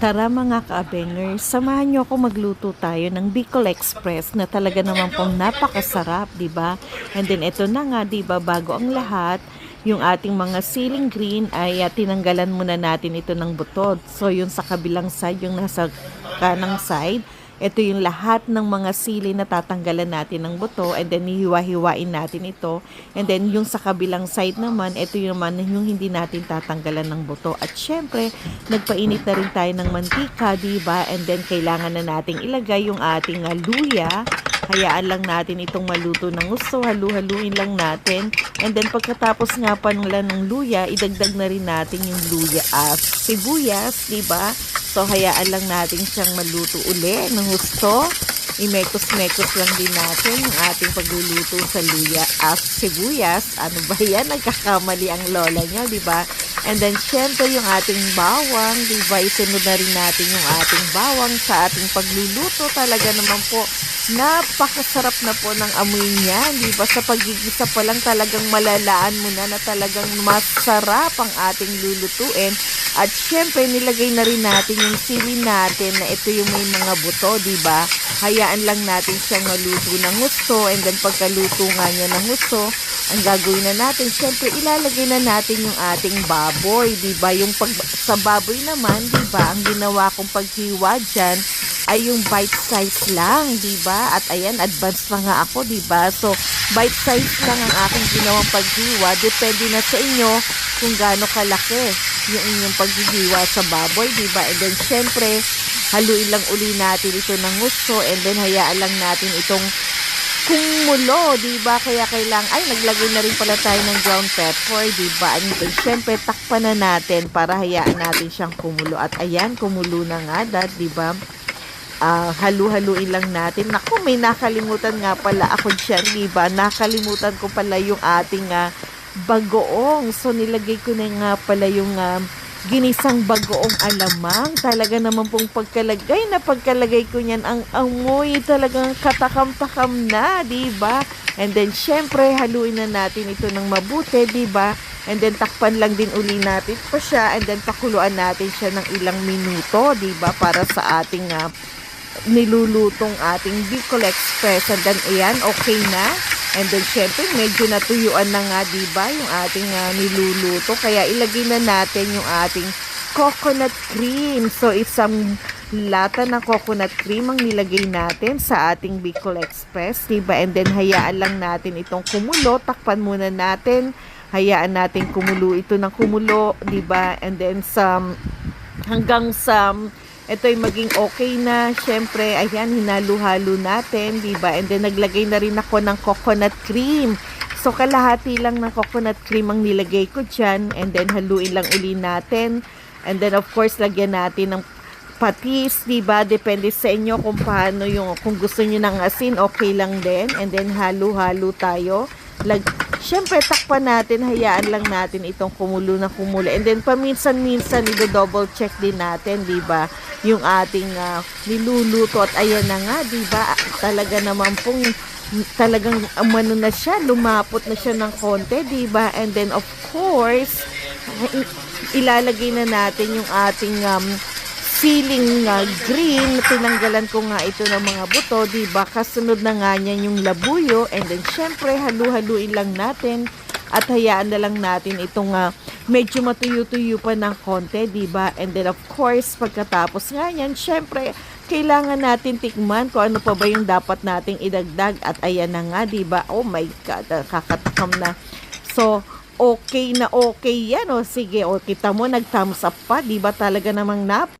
Tara mga ka-abengers, samahan nyo ako magluto tayo ng Bicol Express na talaga naman pong napakasarap, di ba? And then ito na nga, di ba, bago ang lahat, yung ating mga siling green ay tinanggalan muna natin ito ng butod. So yung sa kabilang side, yung nasa kanang side, ito yung lahat ng mga sili na tatanggalan natin ng buto and then hiwa-hiwain natin ito. And then yung sa kabilang side naman, ito yung naman yung hindi natin tatanggalan ng buto. At syempre, nagpainit na rin tayo ng mantika, diba? And then kailangan na nating ilagay yung ating luya. Hayaan lang natin itong maluto ng gusto, halu-haluin lang natin. And then pagkatapos nga pa ng luya, idagdag na rin natin yung luya at sibuyas, diba? So, hayaan lang natin siyang maluto uli ng gusto. Imekos-mekos lang din natin yung ating pagluluto sa luya at sibuyas. Ano ba yan? Nagkakamali ang lola niya, di ba? And then, syempre, yung ating bawang, di ba? Isunod na rin natin yung ating bawang sa ating pagluluto. Talaga naman po, napakasarap na po ng amoy niya, di ba? Sa pagigisa pa lang talagang malalaan mo na talagang masarap ang ating lulutuin. At syempre, nilagay na rin natin yung sili natin na ito yung may mga buto, di ba? Hayaan lang natin siyang maluto ng gusto, and then pagkaluto nga niya ng gusto, ang gagawin na natin, syempre, ilalagay na natin yung ating baboy, di ba? Yung sa baboy naman, di ba? Ang ginawa kong paghiwa dyan ay yung bite size lang, di ba? At ayan, advance pa nga ako, di ba? So, bite size lang ang aking ginawang paghiwa. Depende na sa inyo kung gaano kalaki yung inyong paghihiwa sa baboy, di ba? And then, syempre, haluin lang uli natin ito ng gusto, and then, hayaan lang natin itong kumulo, di ba? Kaya kailangan, ay, naglagay na rin pala tayo ng ground pepper, di ba? And then, syempre, takpan na natin para hayaan natin siyang kumulo. At ayan, kumulo na nga, di ba? Halu-haluin lang natin. Naku, may nakalimutan nga pala ako dyan, di ba? Nakalimutan ko pala yung ating bagoong. So, nilagay ko na nga pala yung ginisang bagoong alamang. Talaga naman pong pagkalagay ko niyan, ang amoy talagang katakam-takam na, diba? And then, syempre, haluin na natin ito ng mabuti, diba? And then, takpan lang din uli natin pa siya. And then, pakuluan natin siya ng ilang minuto, diba? Para sa ating nilulutong ating Bicol Express. And then, ayan, okay na. And then, syempre, medyo natuyuan na nga, diba, yung ating niluluto. Kaya, ilagay na natin yung ating coconut cream. So, isang lata ng coconut cream ang nilagay natin sa ating Bicol Express, diba? And then, hayaan lang natin itong kumulo. Takpan muna natin. Hayaan natin kumulo ito ng kumulo, diba? And then, hanggang sa ito ay maging okay na. Syempre, ayan, hinalo-halo natin, diba? And then, naglagay na rin ako ng coconut cream. So, kalahati lang ng coconut cream ang nilagay ko dyan. And then, haluin lang uli natin. And then, of course, lagyan natin ng patis, diba? Depende sa inyo kung paano kung gusto nyo ng asin, okay lang din. And then, halo-halo tayo. Syempre, takpan natin, hayaan lang natin itong kumulo na kumulo. And then, paminsan-minsan, i-double check din natin, diba? Yung ating niluluto. At ayan na nga, diba? Talaga naman pong, talagang umano na siya, lumapot na siya ng konti, diba? And then, of course, ilalagay na natin yung ating siling green. Tinanggalan ko nga ito ng mga buto, diba? Kasunod na nga niyan yung labuyo. And then, syempre, halu-haluin lang natin. At hayaan na lang natin itong medyo matuyo-tuyo pa ng konti, diba? And then, of course, pagkatapos nga yan, syempre, kailangan natin tikman kung ano pa ba yung dapat nating idagdag. At ayan na nga, diba? Oh my God, kakatakam na. So, okay na okay yan. O, sige, o, kita mo, nag-thumbs up pa, diba? Talaga namang